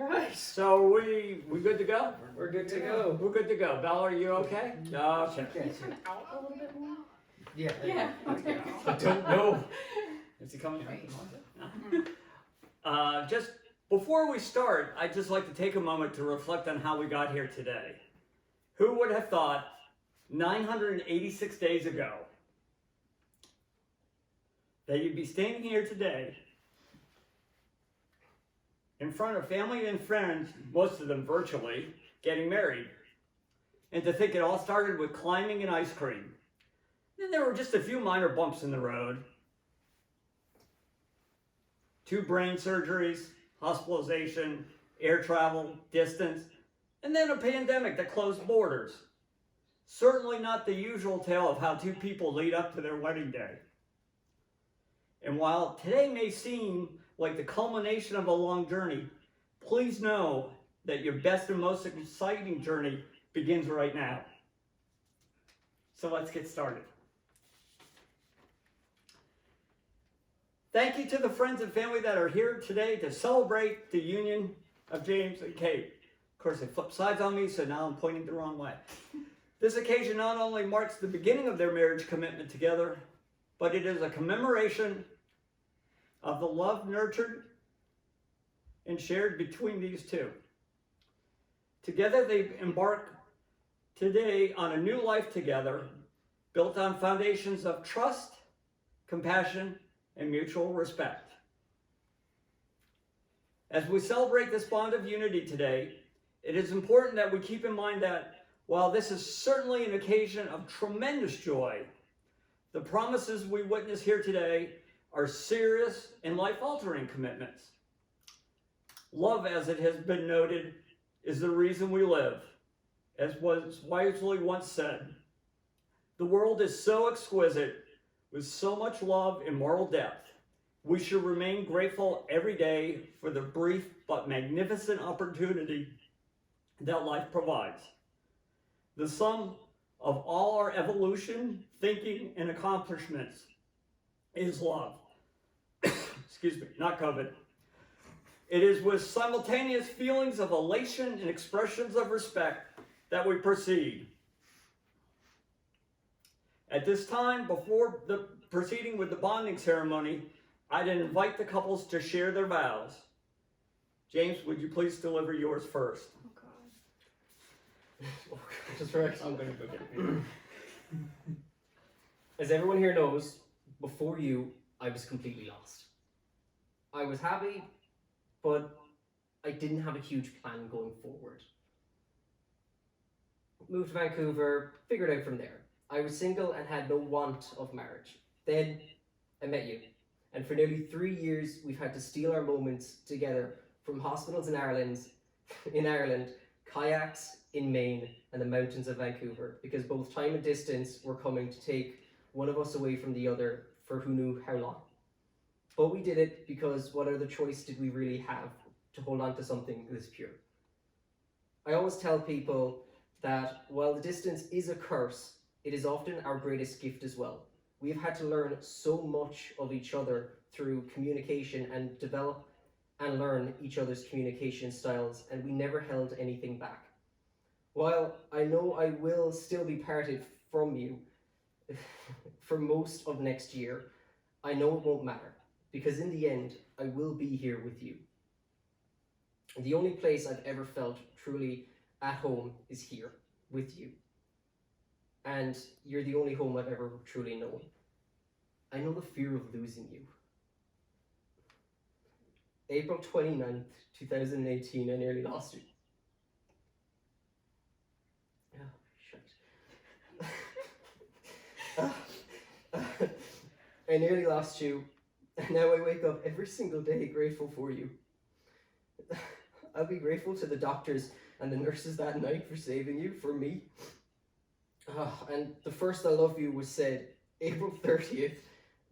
Right. So we good to go? We're good to go. We're good to go. Bella, are you okay? Okay. Can you turn out a little bit more? Yeah. Yeah. Okay. I don't know. Is he coming out? Just before we start, I'd just like to take a moment to reflect on how we got here today. Who would have thought 986 days ago that you'd be standing here today in front of family and friends, most of them virtually, getting married. And to think it all started with climbing and ice cream. Then there were just a few minor bumps in the road. 2 brain surgeries, hospitalization, air travel, distance, and then a pandemic that closed borders. Certainly not the usual tale of how 2 people lead up to their wedding day. And while today may seem like the culmination of a long journey, please know that your best and most exciting journey begins right now. So let's get started. Thank you to the friends and family that are here today to celebrate the union of James and Cate. Of course, they flipped sides on me, so now I'm pointing the wrong way. This occasion not only marks the beginning of their marriage commitment together, but it is a commemoration of the love nurtured and shared between these 2. Together they embark today on a new life together, built on foundations of trust, compassion, and mutual respect. As we celebrate this bond of unity today, it is important that we keep in mind that while this is certainly an occasion of tremendous joy, the promises we witness here today are serious and life-altering commitments. Love, as it has been noted, is the reason we live. As was wisely once said, the world is so exquisite with so much love and moral depth. We should remain grateful every day for the brief but magnificent opportunity that life provides. The sum of all our evolution, thinking, and accomplishments is love. Excuse me, not COVID. It is with simultaneous feelings of elation and expressions of respect that we proceed. At this time, before proceeding with the bonding ceremony, I'd invite the couples to share their vows. James, would you please deliver yours first? Oh God. Just for I'm going to go get it. As everyone here knows, before you, I was completely lost. I was happy, but I didn't have a huge plan going forward. Moved to Vancouver, figured out from there. I was single and had no want of marriage. Then I met you. And for nearly 3 years, we've had to steal our moments together from hospitals in Ireland, kayaks in Maine, and the mountains of Vancouver, because both time and distance were coming to take one of us away from the other for who knew how long. But we did it because what other choice did we really have to hold on to something this pure? I always tell people that while the distance is a curse, it is often our greatest gift as well. We've had to learn so much of each other through communication and develop and learn each other's communication styles, and we never held anything back. While I know I will still be parted from you for most of next year, I know it won't matter, because in the end, I will be here with you. The only place I've ever felt truly at home is here with you. And you're the only home I've ever truly known. I know the fear of losing you. April 29th, 2018, I nearly lost you. Oh, shit. I nearly lost you, and now I wake up every single day grateful for you. I'll be grateful to the doctors and the nurses that night for saving you, for me. And the first I love you was said April 30th,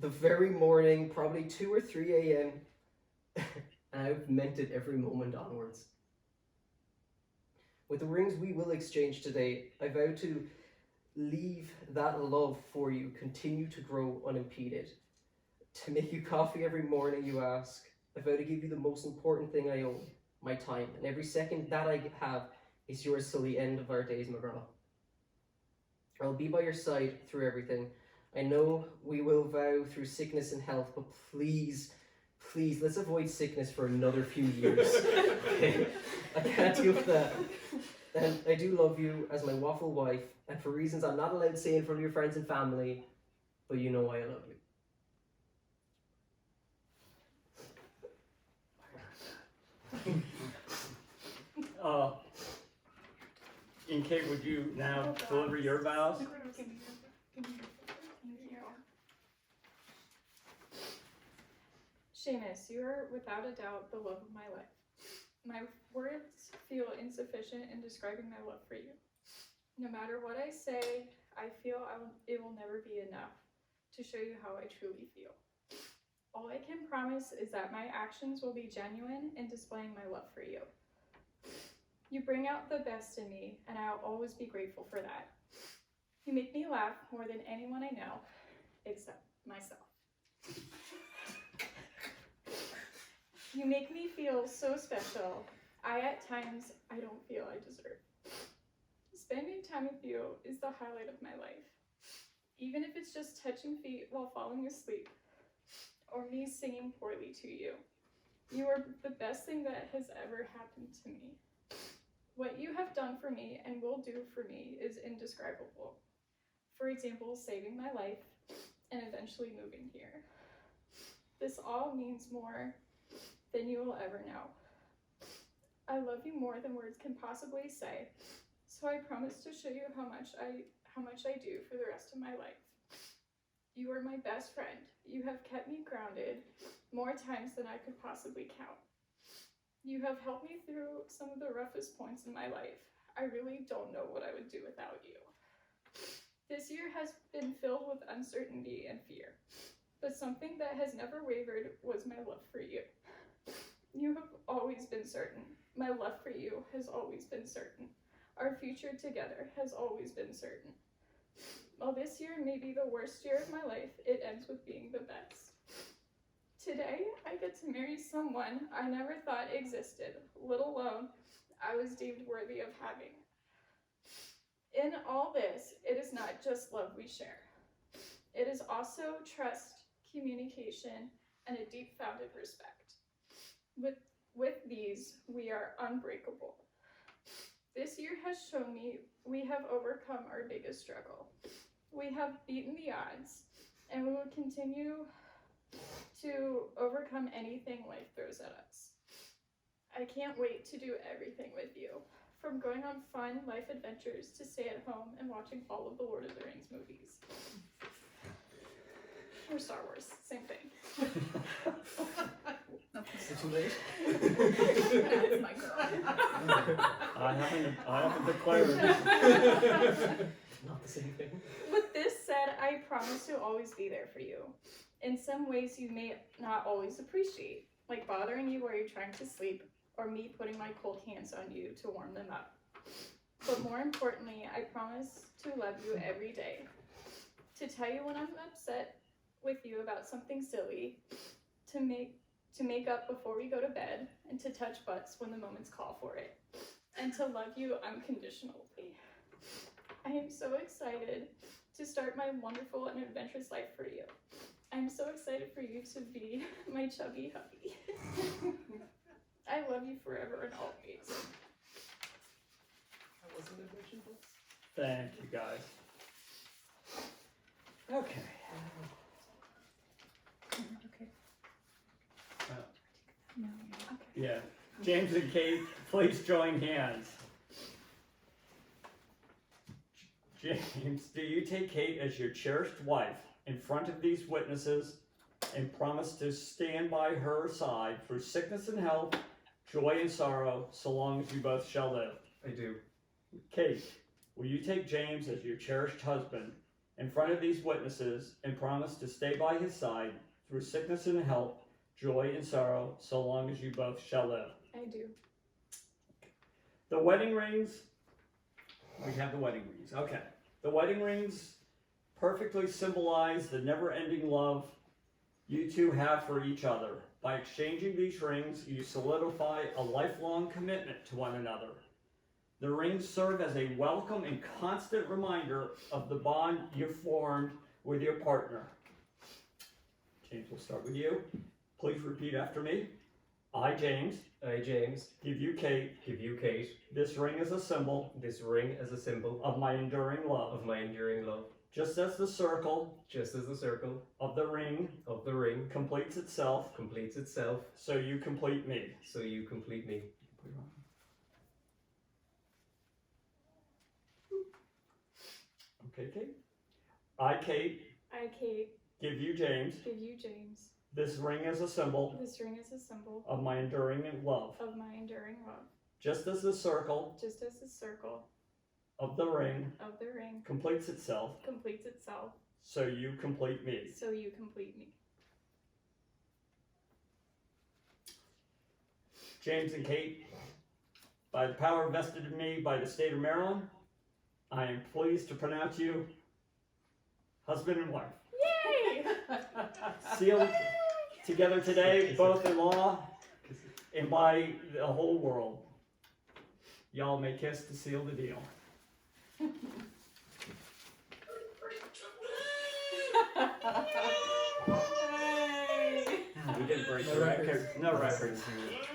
the very morning, probably 2 or 3 a.m. And I've meant it every moment onwards. With the rings we will exchange today, I vow to leave that love for you continue to grow unimpeded. To make you coffee every morning you ask. I vow to give you the most important thing I own, my time, and every second that I have is yours till the end of our days, McGraw. I'll be by your side through everything. I know we will vow through sickness and health, but please, please, let's avoid sickness for another few years. Okay? I can't deal with that. And I do love you as my waffle wife, and for reasons I'm not allowed to say in front of your friends and family, but you know why I love you. And Kate, would you now deliver your vows? Give me your- Thank you. Seamus, you are without a doubt the love of my life. My words feel insufficient in describing my love for you. No matter what I say, I feel it will never be enough to show you how I truly feel. All I can promise is that my actions will be genuine in displaying my love for you. You bring out the best in me, and I'll always be grateful for that. You make me laugh more than anyone I know, except myself. You make me feel so special. At times, I don't feel I deserve. Spending time with you is the highlight of my life. Even if it's just touching feet while falling asleep, or me singing poorly to you. You are the best thing that has ever happened to me. What you have done for me and will do for me is indescribable. For example, saving my life and eventually moving here. This all means more than you will ever know. I love you more than words can possibly say, so I promise to show you how much I do for the rest of my life. You are my best friend. You have kept me grounded more times than I could possibly count. You have helped me through some of the roughest points in my life. I really don't know what I would do without you. This year has been filled with uncertainty and fear, but something that has never wavered was my love for you. You have always been certain. My love for you has always been certain. Our future together has always been certain. While this year may be the worst year of my life, it ends with being the best. Today, I get to marry someone I never thought existed, let alone I was deemed worthy of having. In all this, it is not just love we share. It is also trust, communication, and a deep-founded respect. With these, we are unbreakable. This year has shown me we have overcome our biggest struggle. We have beaten the odds, and we will continue to overcome anything life throws at us. I can't wait to do everything with you, from going on fun life adventures to stay at home and watching all of the Lord of the Rings movies. Or Star Wars, same thing. Is it too late? That's my girl. I haven't declared. Not the same thing. With this said, I promise to always be there for you. In some ways you may not always appreciate, like bothering you while you're trying to sleep, or me putting my cold hands on you to warm them up. But more importantly, I promise to love you every day. To tell you when I'm upset with you about something silly, to make up before we go to bed, and to touch butts when the moments call for it, and to love you unconditionally. I am so excited to start my wonderful and adventurous life for you. I'm so excited for you to be my chubby hubby. I love you forever and always. That wasn't a vision, but Thank you, guys. Okay. Okay. No. Okay. Yeah. James and Kate, please join hands. James, do you take Kate as your cherished wife in front of these witnesses and promise to stand by her side through sickness and health, joy and sorrow, so long as you both shall live? I do. Kate, will you take James as your cherished husband in front of these witnesses and promise to stay by his side through sickness and health, joy and sorrow, so long as you both shall live? I do. The wedding rings, we have the wedding rings, okay. The wedding rings perfectly symbolize the never-ending love you two have for each other. By exchanging these rings, you solidify a lifelong commitment to one another. The rings serve as a welcome and constant reminder of the bond you've formed with your partner. James, we'll start with you. Please repeat after me. I, James, give you Kate, this ring as a symbol this ring as a symbol of my enduring love. of my enduring love, Just as the circle just as the circle of the ring of the ring completes itself, completes itself, so you complete me. so you complete me. Okay, Kate. I, Kate, I, Kate, give you, James, give you, James, this ring as a symbol this ring as a symbol of my enduring love. of my enduring love. Just as the circle Just as the circle of the ring of the ring completes itself, completes itself, so you complete me. so you complete me. James and Kate, by the power vested in me by the state of Maryland, I am pleased to pronounce you husband and wife. Yay! Sealed together today, both in law and by the whole world. Y'all may kiss to seal the deal. We didn't break the record. No records. Yay!